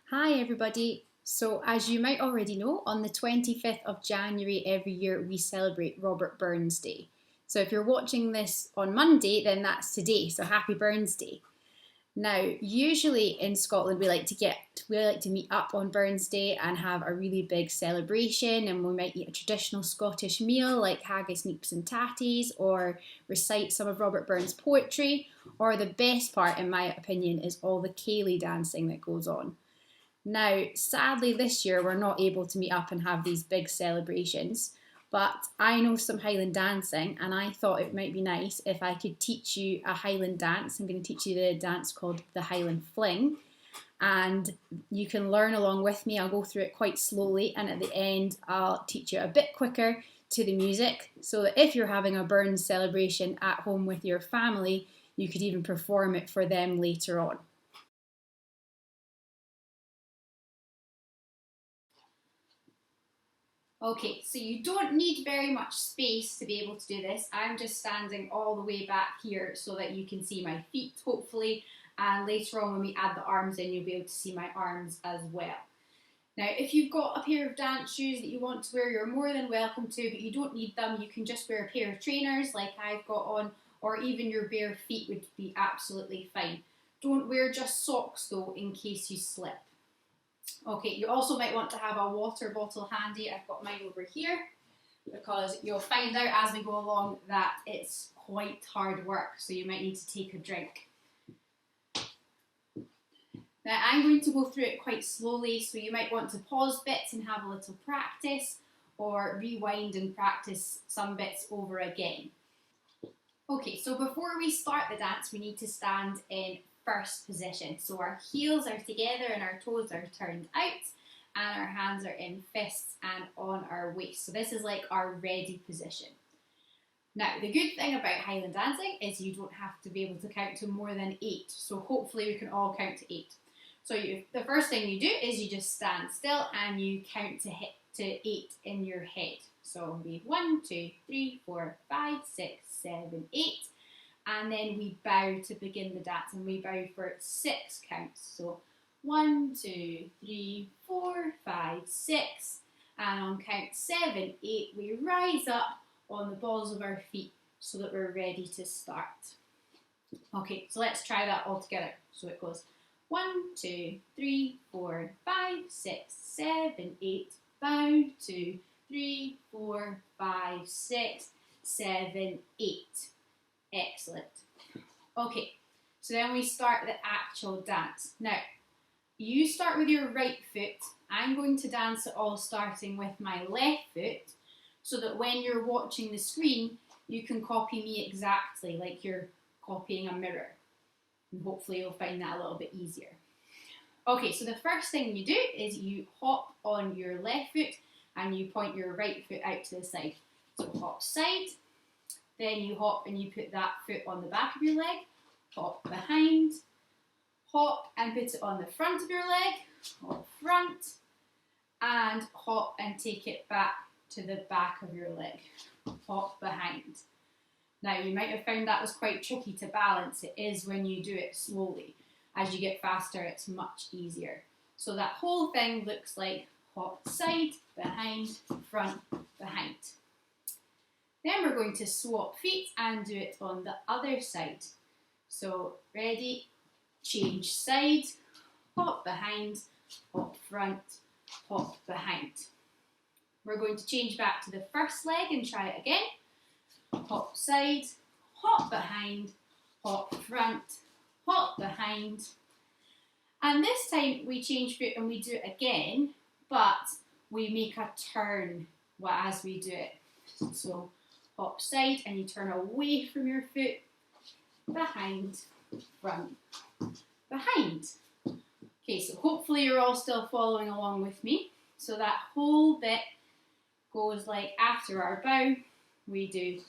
Hi everybody. So as you might already know, on the 25th of January every year we celebrate Robert Burns Day. So if you're watching this on Monday, then that's today. So happy Burns Day. Now, usually in Scotland we like to meet up on Burns Day and have a really big celebration, and we might eat a traditional Scottish meal like haggis, neeps and tatties, or recite some of Robert Burns' poetry, or the best part in my opinion is all the ceilidh dancing that goes on. Now, sadly, this year we're not able to meet up and have these big celebrations, but I know some Highland dancing and I thought it might be nice if I could teach you a Highland dance. I'm going to teach you the dance called the Highland Fling, and you can learn along with me. I'll go through it quite slowly, and at the end, I'll teach you a bit quicker to the music so that if you're having a Burns celebration at home with your family, you could even perform it for them later on. Okay, so you don't need very much space to be able to do this. I'm just standing all the way back here so that you can see my feet, hopefully, and later on when we add the arms in, you'll be able to see my arms as well. Now, if you've got a pair of dance shoes that you want to wear, you're more than welcome to, but you don't need them. You can just wear a pair of trainers like I've got on, or even your bare feet would be absolutely fine. Don't wear just socks though, in case you slip. Okay, you also might want to have a water bottle handy. I've got mine over here because you'll find out as we go along that it's quite hard work, so you might need to take a drink. Now I'm going to go through it quite slowly, so you might want to pause bits and have a little practice, or rewind and practice some bits over again. Okay, so before we start the dance, we need to stand in first position. So our heels are together and our toes are turned out, and our hands are in fists and on our waist. So this is like our ready position. Now, the good thing about Highland dancing is you don't have to be able to count to more than 8. So hopefully we can all count to 8. So the first thing you do is you just stand still and you count to 8 in your head. So it'll be 1, 2, 3, 4, 5, 6, 7, 8. And then we bow to begin the dance, and we bow for 6 counts. So 1, 2, 3, 4, 5, 6. And on count 7, 8, we rise up on the balls of our feet so that we're ready to start. Okay, so let's try that all together. So it goes 1, 2, 3, 4, 5, 6, 7, 8. Bow, 2, 3, 4, 5, 6, 7, 8. Excellent. Okay, so then we start the actual dance. Now, you start with your right foot. I'm going to dance it all starting with my left foot so that when you're watching the screen, you can copy me exactly like you're copying a mirror. And hopefully you'll find that a little bit easier. Okay, so the first thing you do is you hop on your left foot and you point your right foot out to the side. So hop side. Then you hop and you put that foot on the back of your leg, hop behind, hop and put it on the front of your leg, hop front, and hop and take it back to the back of your leg, hop behind. Now you might have found that was quite tricky to balance. It is when you do it slowly. As you get faster, it's much easier. So that whole thing looks like hop side, behind, front, behind. Then we're going to swap feet and do it on the other side. So ready, change side, hop behind, hop front, hop behind. We're going to change back to the first leg and try it again. Hop side, hop behind, hop front, hop behind. And this time we change foot and we do it again, but we make a turn as we do it. So hop side and you turn away from your foot, behind, front, behind. Okay, so hopefully you're all still following along with me. So that whole bit goes like after our bow, we do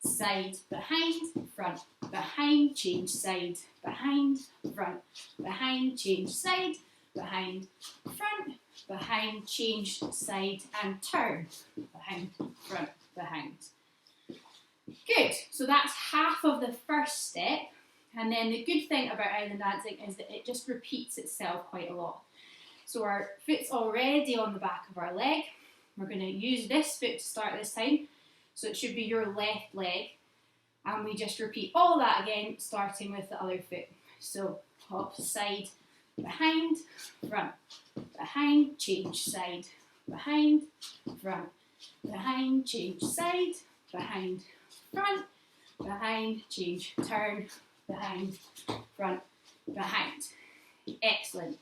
side, behind, front, behind, change side, behind, front, behind, change side, behind, front, behind, change side, and turn, behind, front, behind. Good, so that's half of the first step, and then the good thing about Highland dancing is that it just repeats itself quite a lot. So our foot's already on the back of our leg. We're going to use this foot to start this time. So it should be your left leg. And we just repeat all that again, starting with the other foot. So hop, side, behind, front, behind, change, side, behind, front, behind, change, side, behind, front, behind, change, turn, behind, front, behind. Excellent.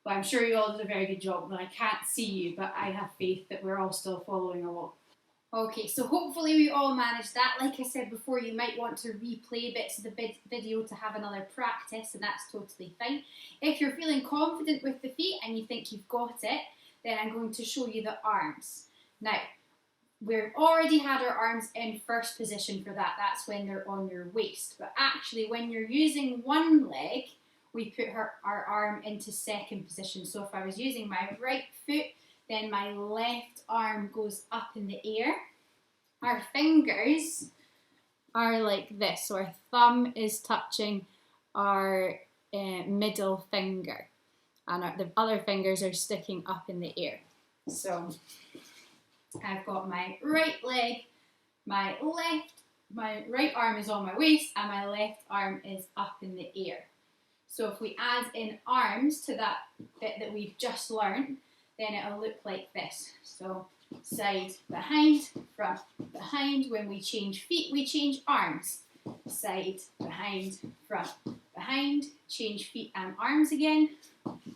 Well, I'm sure you all did a very good job, but I can't see you, but I have faith that we're all still following along. Okay, so hopefully we all managed that. Like I said before, you might want to replay bits of the video to have another practice, and that's totally fine. If you're feeling confident with the feet and you think you've got it, then I'm going to show you the arms. Now, we've already had our arms in first position for that. That's when they're on your waist. But actually, when you're using one leg, we put our arm into second position. So if I was using my right foot, then my left arm goes up in the air. Our fingers are like this. So our thumb is touching our middle finger. And the other fingers are sticking up in the air. So I've got my right leg, my right arm is on my waist, and my left arm is up in the air. So if we add in arms to that bit that we've just learned, then it'll look like this. So side, behind, front, behind. When we change feet, we change arms. Side, behind, front, behind. Change feet and arms again.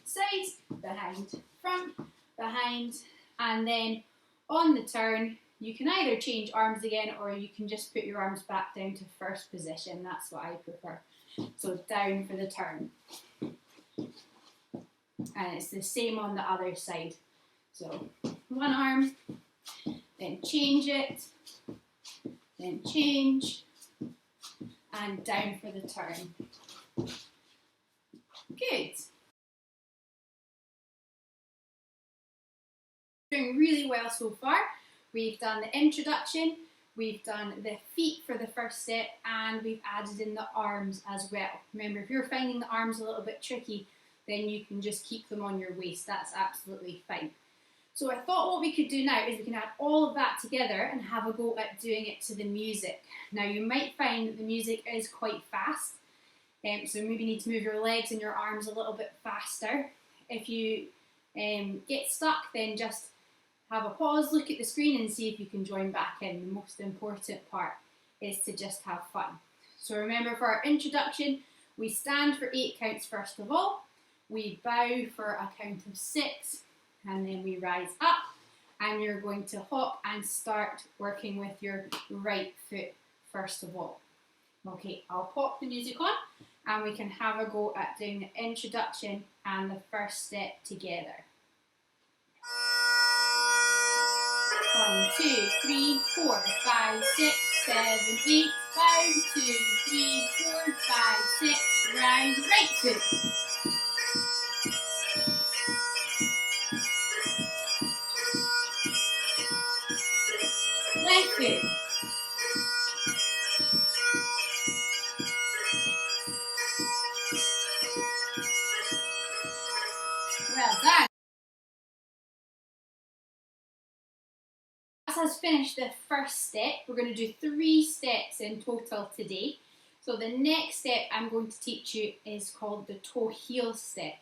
Side, behind, front, behind. And then on the turn, you can either change arms again or you can just put your arms back down to first position. That's what I prefer. So down for the turn. And it's the same on the other side. So one arm, then change it, then change, and down for the turn. Good. Doing really well so far. We've done the introduction, we've done the feet for the first step, and we've added in the arms as well. Remember, if you're finding the arms a little bit tricky, then you can just keep them on your waist. That's absolutely fine. So I thought what we could do now is we can add all of that together and have a go at doing it to the music. Now you might find that the music is quite fast, so maybe you need to move your legs and your arms a little bit faster. If you get stuck, then just have a pause, look at the screen and see if you can join back in. The most important part is to just have fun. So remember, for our introduction, we stand for 8 counts first of all. We bow for a count of 6, and then we rise up, and you're going to hop and start working with your right foot first of all. Okay, I'll pop the music on and we can have a go at doing the introduction and the first step together. 1, 2, 3, 4, 5, 6, 7, 8, 1, 2, 3, 4, 5, 6, rise, right foot. Left foot. Well done. As has finished the first step, we're going to do 3 steps in total today. So the next step I'm going to teach you is called the toe heel step.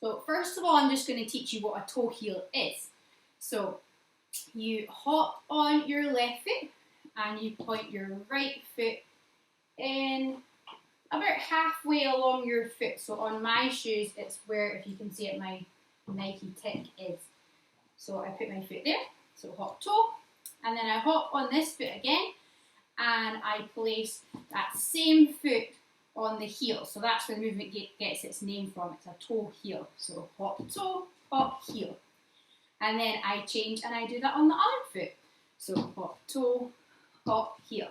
So first of all, I'm just going to teach you what a toe heel is. So you hop on your left foot and you point your right foot in about halfway along your foot. So on my shoes, it's where, if you can see it, my Nike tick is. So I put my foot there, so hop toe, and then I hop on this foot again, and I place that same foot on the heel. So that's where the movement gets its name from. It's a toe heel. So hop toe, hop heel. And then I change and I do that on the other foot. So hop toe, hop heel.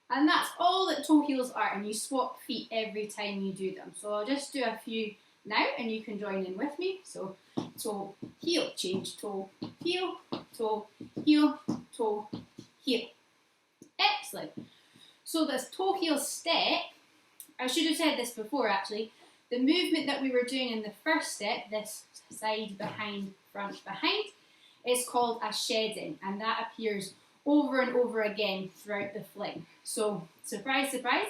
And that's all that toe heels are, and you swap feet every time you do them. So I'll just do a few now and you can join in with me. So toe, heel, change, toe, heel, toe, heel, toe, heel. Excellent. So this toe heel step, I should have said this before actually, the movement that we were doing in the first step, this side, behind, front, behind, is called a shedding, and that appears over and over again throughout the fling. So, surprise, surprise,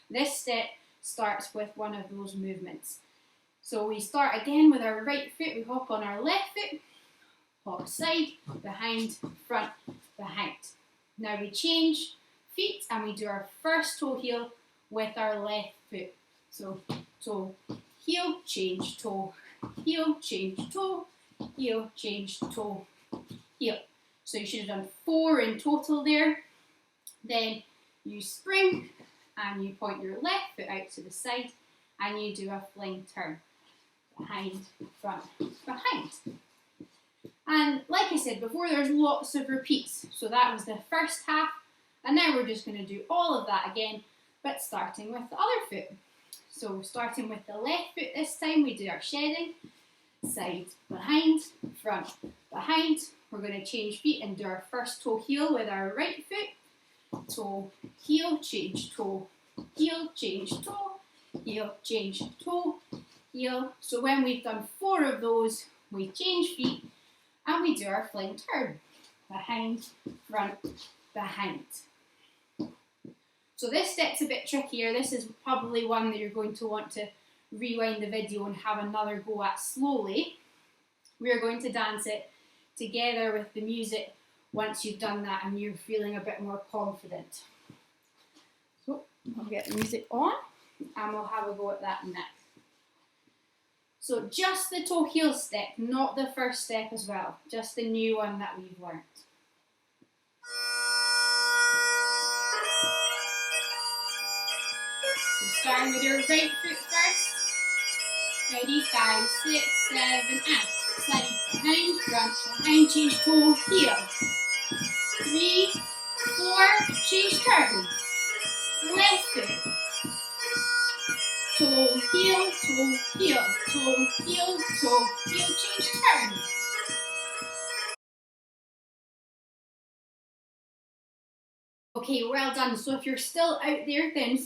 this step starts with one of those movements. So we start again with our right foot, we hop on our left foot, hop side, behind, front, behind. Now we change feet and we do our first toe heel with our left foot. So toe, heel, change, toe, heel, change, toe, heel, change, toe, heel. So you should have done 4 in total there. Then you spring and you point your left foot out to the side and you do a fling turn. Behind, front, behind. And like I said before, there's lots of repeats. So that was the first half, and now we're just going to do all of that again, but starting with the other foot. So starting with the left foot this time, we do our shedding, side, behind, front, behind. We're going to change feet and do our first toe heel with our right foot. Toe, heel, change, toe, heel, change, toe, heel, change, toe, heel. So when we've done 4 of those, we change feet and we do our fling turn. Behind, front, behind. So this step's a bit trickier. This is probably one that you're going to want to rewind the video and have another go at slowly. We're going to dance it together with the music once you've done that and you're feeling a bit more confident. So I'll get the music on and we'll have a go at that next. So just the toe heel step, not the first step as well, just the new one that we've learnt. So starting with your right foot first. Ready, 5, 6, 7, and side, behind, front, behind, change, toe, heel. 3, 4, change, turn. Left foot. Toe, heel, toe, heel, toe, heel, toe, heel, change, turn. Okay, well done. So if you're still out there, then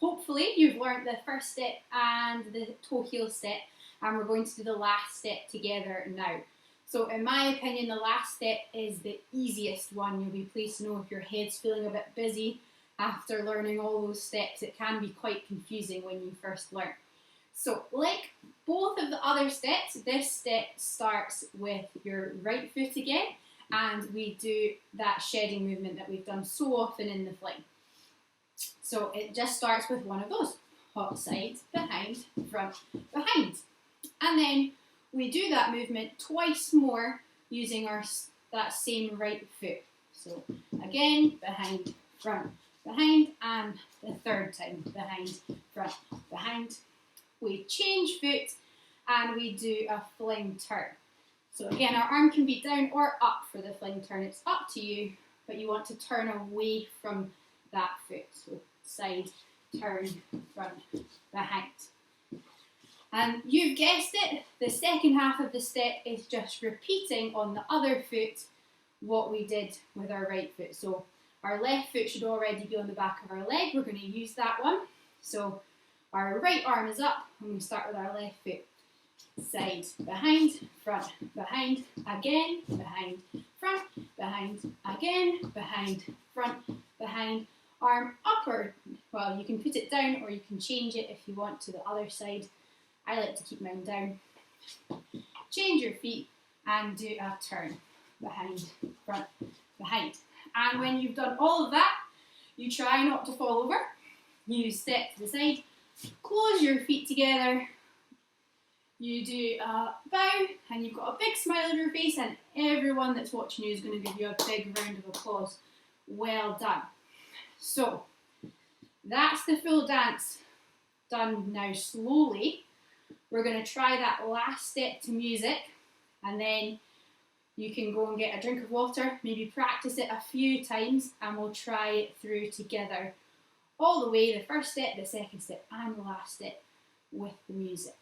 hopefully you've learned the first step and the toe heel step, and we're going to do the last step together now. So in my opinion, the last step is the easiest one. You'll be pleased to know if your head's feeling a bit busy after learning all those steps. It can be quite confusing when you first learn. So like both of the other steps, this step starts with your right foot again, and we do that shedding movement that we've done so often in the fling. So it just starts with one of those. Hop side, behind, front, behind. And then we do that movement twice more using that same right foot. So again, behind, front, behind, and the third time, behind, front, behind. We change foot and we do a fling turn. So again, our arm can be down or up for the fling turn. It's up to you, but you want to turn away from that foot. So side, turn, front, behind. And you've guessed it, the second half of the step is just repeating on the other foot what we did with our right foot. So our left foot should already be on the back of our leg. We're going to use that one. So our right arm is up and we start with our left foot. Side, behind, front, behind, again, behind, front, behind, again, behind, front, behind. Arm up, or, well, you can put it down or you can change it if you want to the other side. I like to keep mine down. Change your feet and do a turn. Behind, front, behind. And when you've done all of that, you try not to fall over. You step to the side, close your feet together. You do a bow and you've got a big smile on your face, and everyone that's watching you is going to give you a big round of applause. Well done. So that's the full dance done now slowly. We're going to try that last step to music, and then you can go and get a drink of water, maybe practice it a few times, and we'll try it through together all the way, the first step, the second step, and the last step with the music.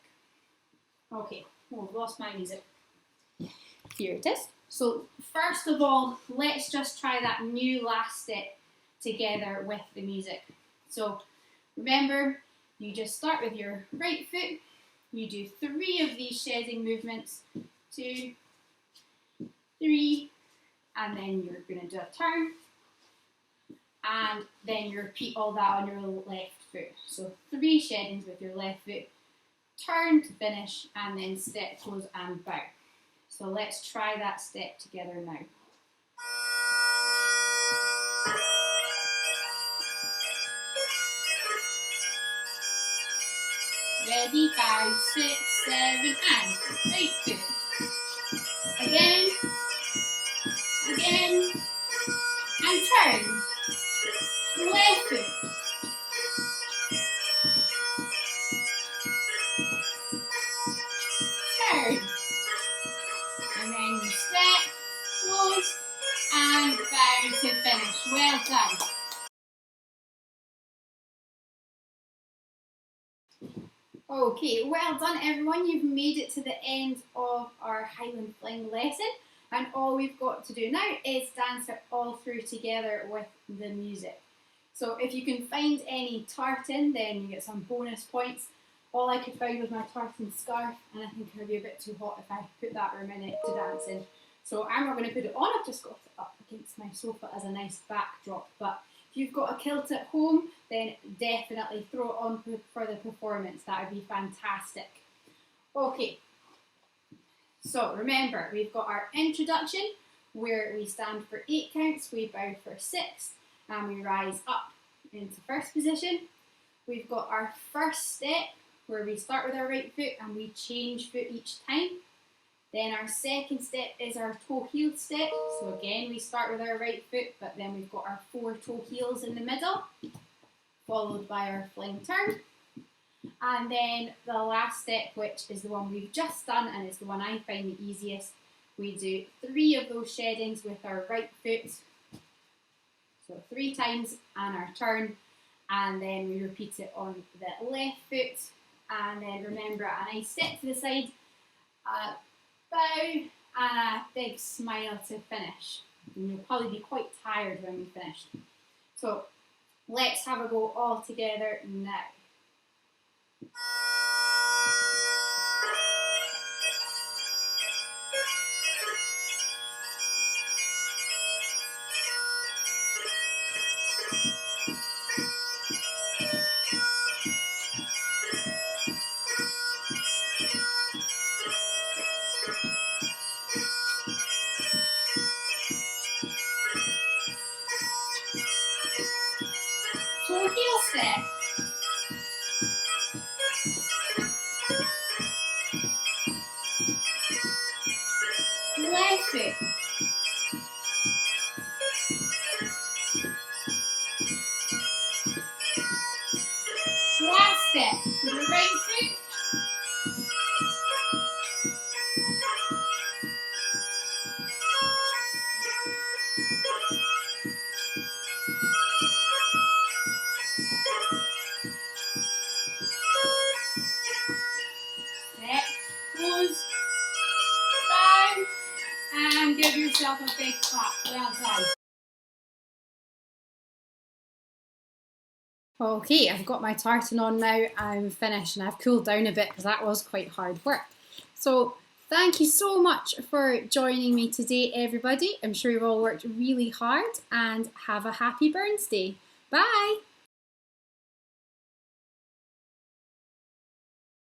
Okay, oh, I've lost my music. Here it is. So first of all, let's just try that new last step together with the music. So remember, you just start with your right foot, You do 3 of these shedding movements, 2, 3, and then you're going to do a turn, and then you repeat all that on your left foot. So 3 sheddings with your left foot, turn to finish, and then step, close and bow. So let's try that step together now. Ready, 5, 6, 7, and right foot. Again, again, and turn. Left foot. Turn. And then you step, close, and bow to finish. Well done. Okay, well done everyone. You've made it to the end of our Highland Fling lesson, and all we've got to do now is dance it all through together with the music. So if you can find any tartan, then you get some bonus points. All I could find was my tartan scarf, and I think it would be a bit too hot if I put that for a minute to dance in. So I'm not going to put it on, I've just got it up against my sofa as a nice backdrop. But if you've got a kilt at home, then definitely throw it on for the performance. That would be fantastic. Okay, so remember, we've got our introduction where we stand for 8 counts, we bow for 6, and we rise up into first position. We've got our first step where we start with our right foot and we change foot each time. Then our second step is our toe heel step. So again, we start with our right foot, but then we've got our 4 toe heels in the middle, followed by our fling turn. And then the last step, which is the one we've just done and is the one I find the easiest, we do 3 of those sheddings with our right foot. So 3 times and our turn, and then we repeat it on the left foot. And then remember, a nice step to the side, a bow, and a big smile to finish. And you'll probably be quite tired when we finish. So let's have a go all together now. Toe heel step. Left foot. Last step with the right foot. Step, close, bow, and give yourself a big clap. Well done. Okay, I've got my tartan on now, I'm finished, and I've cooled down a bit because that was quite hard work. So thank you so much for joining me today, everybody. I'm sure you've all worked really hard, and have a happy Burns Day. Bye!